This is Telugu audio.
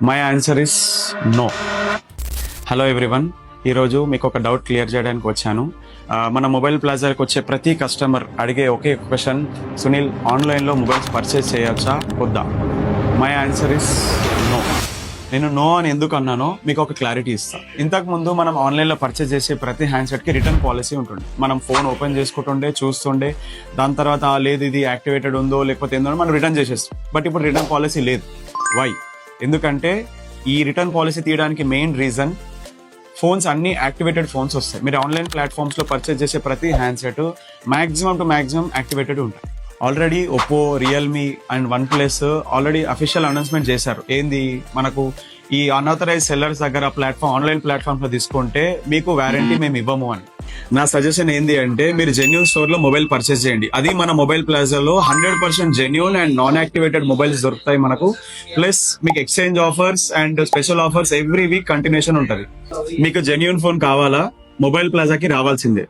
My answer is no. Hello everyone, ఈరోజు మీకు ఒక డౌట్ క్లియర్ చేయడానికి వచ్చాను. మన మొబైల్ ప్లాజాకి వచ్చే ప్రతి కస్టమర్ అడిగే ఒకే క్వశ్చన్, సునీల్ ఆన్లైన్లో మొబైల్స్ పర్చేస్ చేయొచ్చా వద్దా? My answer is no. నేను నో అని ఎందుకు అన్నానో మీకు ఒక క్లారిటీ ఇస్తాను. ఇంతకు ముందు మనం ఆన్లైన్లో పర్చేస్ చేసే ప్రతి హ్యాండ్సెట్కి రిటర్న్ పాలసీ ఉంటుంది. మనం ఫోన్ ఓపెన్ చేసుకుంటుండే చూస్తుండే, దాని తర్వాత లేదు ఇది యాక్టివేటెడ్ ఉందో లేకపోతే ఏందో మనం రిటర్న్ చేసేస్తాం. బట్ ఇప్పుడు రిటర్న్ పాలసీ లేదు. వై? ఎందుకంటే ఈ రిటర్న్ పాలసీ తీయడానికి మెయిన్ రీజన్, ఫోన్స్ అన్ని యాక్టివేటెడ్ ఫోన్స్ వస్తాయి. మీరు ఆన్లైన్ ప్లాట్ఫామ్స్లో పర్చేస్ చేసే ప్రతి హ్యాండ్సెట్ మ్యాక్సిమం యాక్టివేటెడ్ ఉంటాయి. Already Oppo, Realme and one plus already official announcement చేశారు. ఏంది, మనకు ఈ అన్ఆథరైజ్ సెల్లర్స్ దగ్గర ఆన్లైన్ ప్లాట్ఫామ్లో తీసుకుంటే మీకు వారంటీ మేము ఇవ్వము అని. నా సజెషన్ ఏంది అంటే, మీరు జెన్యూన్ స్టోర్ లో మొబైల్ పర్చేస్ చేయండి. అది మన మొబైల్ ప్లాజాలో 100% genuine and non activated mobiles దొరుకుతాయి మనకు. ప్లస్ మీకు exchange offers and special offers every week continuation ఉంటుంది. మీకు జెన్యూన్ ఫోన్ కావాలా? మొబైల్ ప్లాజాకి రావాల్సిందే.